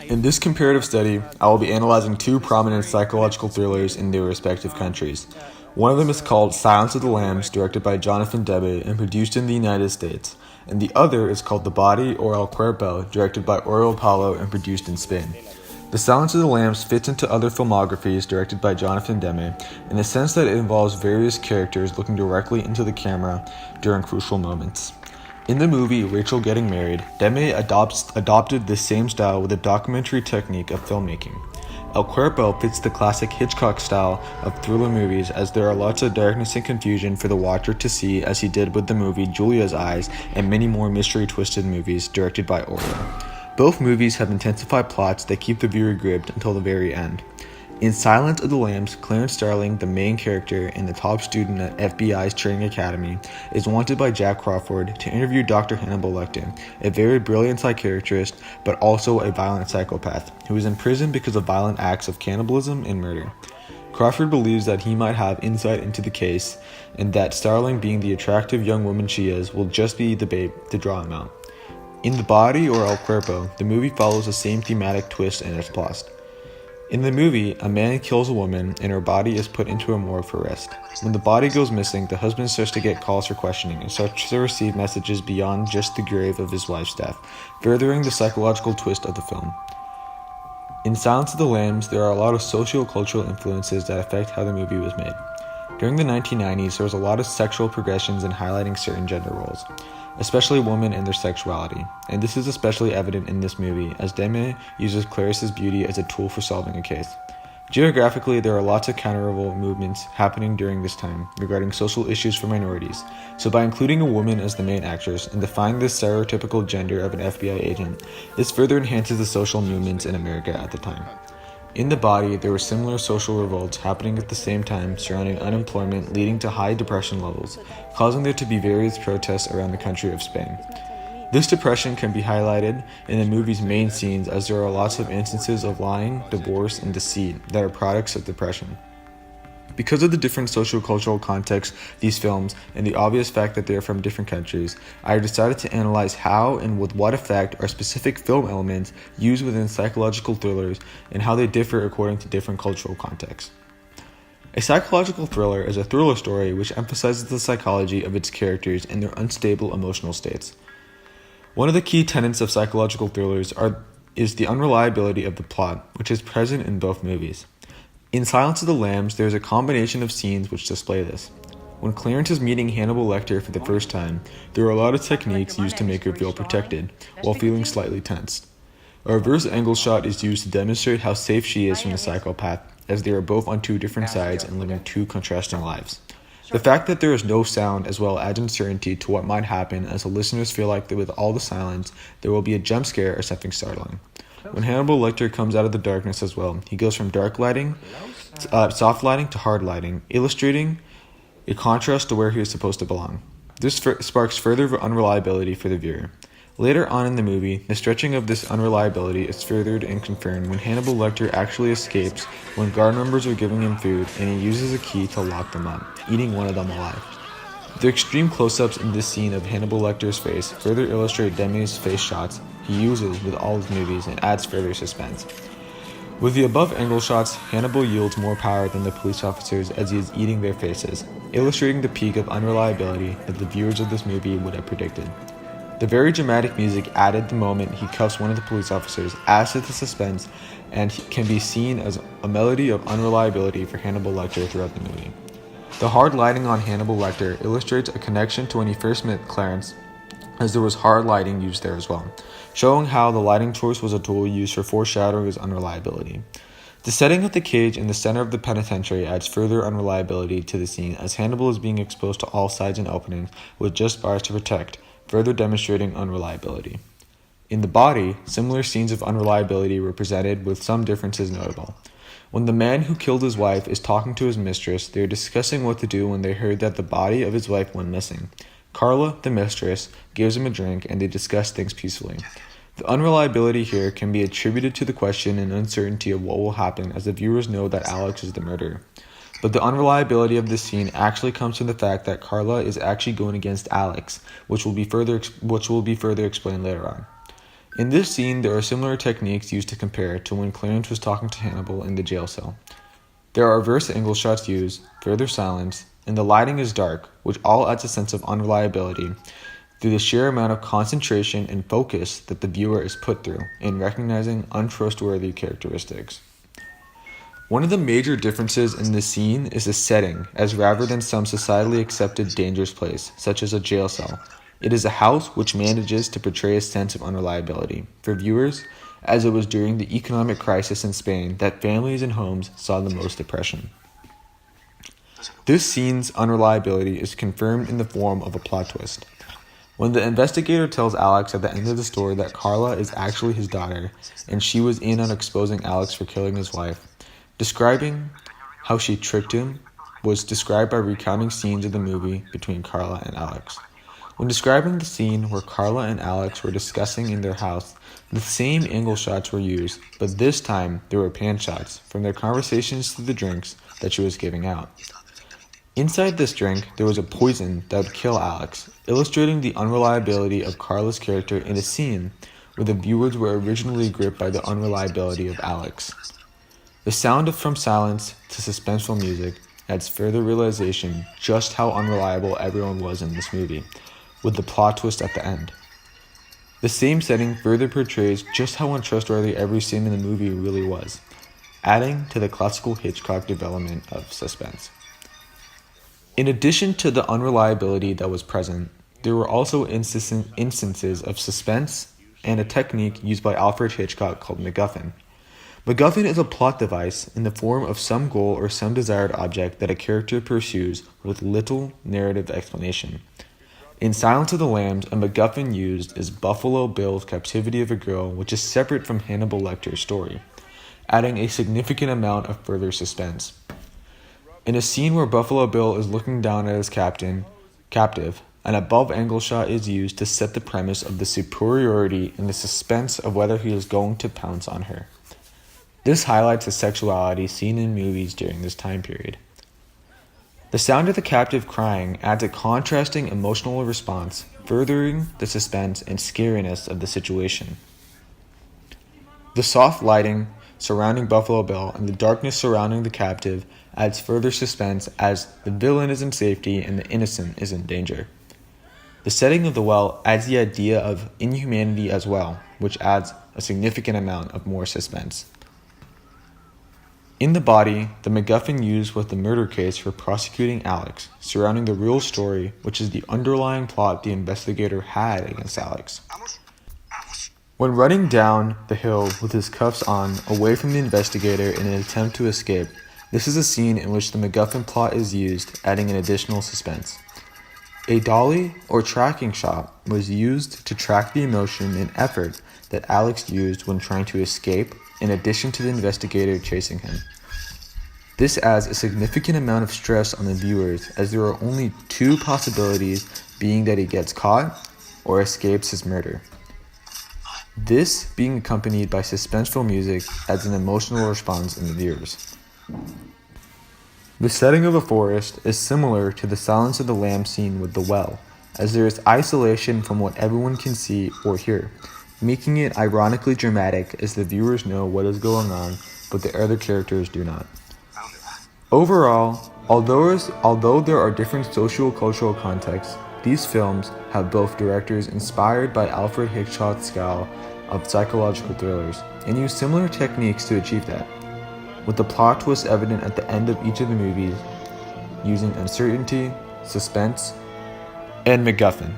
In this comparative study, I will be analyzing two prominent psychological thrillers in their respective countries. One of them is called Silence of the Lambs, directed by Jonathan Demme and produced in the United States, and the other is called The Body or El Cuerpo, directed by Oriol Paulo and produced in Spain. The Silence of the Lambs fits into other filmographies directed by Jonathan Demme in the sense that it involves various characters looking directly into the camera during crucial moments. In the movie Rachel Getting Married, Demme adopted the same style with a documentary technique of filmmaking. El Cuerpo fits the classic Hitchcock style of thriller movies, as there are lots of darkness and confusion for the watcher to see, as he did with the movie Julia's Eyes and many more mystery-twisted movies directed by Oriol. Both movies have intensified plots that keep the viewer gripped until the very end. In Silence of the Lambs, Clarence Starling, the main character and the top student at FBI's training academy, is wanted by Jack Crawford to interview Dr. Hannibal Lecter, a very brilliant psychiatrist but also a violent psychopath, who is in prison because of violent acts of cannibalism and murder. Crawford believes that he might have insight into the case, and that Starling, being the attractive young woman she is, will just be the bait to draw him out. In The Body or El Cuerpo, the movie follows the same thematic twist in its plot. In the movie, a man kills a woman and her body is put into a morgue for rest. When the body goes missing, the husband starts to get calls for questioning and starts to receive messages beyond just the grave of his wife's death, furthering the psychological twist of the film. In Silence of the Lambs, there are a lot of socio-cultural influences that affect how the movie was made. During the 1990s, there was a lot of sexual progressions in highlighting certain gender roles, especially women and their sexuality, and this is especially evident in this movie, as Demme uses Clarice's beauty as a tool for solving a case. Geographically, there are lots of counter-revolt movements happening during this time regarding social issues for minorities, so by including a woman as the main actress and defying the stereotypical gender of an FBI agent, this further enhances the social movements in America at the time. In The Body, there were similar social revolts happening at the same time surrounding unemployment, leading to high depression levels, causing there to be various protests around the country of Spain. This depression can be highlighted in the movie's main scenes, as there are lots of instances of lying, divorce, and deceit that are products of depression. Because of the different socio-cultural contexts these films, and the obvious fact that they are from different countries, I decided to analyze how and with what effect are specific film elements used within psychological thrillers and how they differ according to different cultural contexts. A psychological thriller is a thriller story which emphasizes the psychology of its characters and their unstable emotional states. One of the key tenets of psychological thrillers is the unreliability of the plot, which is present in both movies. In Silence of the Lambs, there is a combination of scenes which display this. When Clarence is meeting Hannibal Lecter for the first time, there are a lot of techniques used to make her feel protected, while feeling slightly tense. A reverse angle shot is used to demonstrate how safe she is from the psychopath, as they are both on two different sides and living two contrasting lives. The fact that there is no sound as well adds uncertainty to what might happen, as the listeners feel like that with all the silence, there will be a jump scare or something startling. When Hannibal Lecter comes out of the darkness as well, he goes from dark lighting, soft lighting to hard lighting, illustrating a contrast to where he is supposed to belong. This sparks further unreliability for the viewer. Later on in the movie, the stretching of this unreliability is furthered and confirmed when Hannibal Lecter actually escapes when guard members are giving him food and he uses a key to lock them up, eating one of them alive. The extreme close-ups in this scene of Hannibal Lecter's face further illustrate Demme's face shots he uses with all his movies and adds further suspense. With the above angle shots, Hannibal yields more power than the police officers as he is eating their faces, illustrating the peak of unreliability that the viewers of this movie would have predicted. The very dramatic music added the moment he cuffs one of the police officers adds to the suspense and can be seen as a melody of unreliability for Hannibal Lecter throughout the movie. The hard lighting on Hannibal Lecter illustrates a connection to when he first met Clarence, as there was hard lighting used there as well, showing how the lighting choice was a tool used for foreshadowing his unreliability. The setting of the cage in the center of the penitentiary adds further unreliability to the scene, as Hannibal is being exposed to all sides and openings with just bars to protect, further demonstrating unreliability. In The Body, similar scenes of unreliability were presented with some differences notable. When the man who killed his wife is talking to his mistress, they are discussing what to do when they heard that the body of his wife went missing. Carla, the mistress, gives him a drink and they discuss things peacefully. The unreliability here can be attributed to the question and uncertainty of what will happen, as the viewers know that Alex is the murderer. But the unreliability of this scene actually comes from the fact that Carla is actually going against Alex, which will be further explained later on. In this scene, there are similar techniques used to compare to when Clarence was talking to Hannibal in the jail cell. There are reverse angle shots used, further silence, and the lighting is dark, which all adds a sense of unreliability through the sheer amount of concentration and focus that the viewer is put through in recognizing untrustworthy characteristics. One of the major differences in this scene is the setting, as rather than some societally accepted dangerous place, such as a jail cell, it is a house which manages to portray a sense of unreliability for viewers, as it was during the economic crisis in Spain that families and homes saw the most depression. This scene's unreliability is confirmed in the form of a plot twist. When the investigator tells Alex at the end of the story that Carla is actually his daughter, and she was in on exposing Alex for killing his wife, describing how she tricked him was described by recounting scenes of the movie between Carla and Alex. When describing the scene where Carla and Alex were discussing in their house, the same angle shots were used, but this time there were pan shots from their conversations to the drinks that she was giving out. Inside this drink, there was a poison that would kill Alex, illustrating the unreliability of Carla's character in a scene where the viewers were originally gripped by the unreliability of Alex. The sound from silence to suspenseful music adds further realization just how unreliable everyone was in this movie, with the plot twist at the end. The same setting further portrays just how untrustworthy every scene in the movie really was, adding to the classical Hitchcock development of suspense. In addition to the unreliability that was present, there were also instances of suspense and a technique used by Alfred Hitchcock called MacGuffin. MacGuffin is a plot device in the form of some goal or some desired object that a character pursues with little narrative explanation. In Silence of the Lambs, a MacGuffin used is Buffalo Bill's captivity of a girl, which is separate from Hannibal Lecter's story, adding a significant amount of further suspense. In a scene where Buffalo Bill is looking down at his captive, an above-angle shot is used to set the premise of the superiority and the suspense of whether he is going to pounce on her. This highlights the sexuality seen in movies during this time period. The sound of the captive crying adds a contrasting emotional response, furthering the suspense and scariness of the situation. The soft lighting surrounding Buffalo Bill and the darkness surrounding the captive adds further suspense as the villain is in safety and the innocent is in danger. The setting of the well adds the idea of inhumanity as well, which adds a significant amount of more suspense. In the body, the MacGuffin used was the murder case for prosecuting Alex, surrounding the real story, which is the underlying plot the investigator had against Alex. When running down the hill with his cuffs on, away from the investigator in an attempt to escape, this is a scene in which the MacGuffin plot is used, adding an additional suspense. A dolly or tracking shot was used to track the emotion and effort that Alex used when trying to escape, in addition to the investigator chasing him. This adds a significant amount of stress on the viewers, as there are only two possibilities, being that he gets caught or escapes his murder. This, being accompanied by suspenseful music, adds an emotional response in the viewers. The setting of a forest is similar to the Silence of the Lambs scene with the well, as there is isolation from what everyone can see or hear, making it ironically dramatic as the viewers know what is going on, but the other characters do not. Overall, although there are different socio-cultural contexts, these films have both directors inspired by Alfred Hitchcock's style of psychological thrillers and use similar techniques to achieve that, with the plot twist evident at the end of each of the movies, using uncertainty, suspense, and MacGuffin.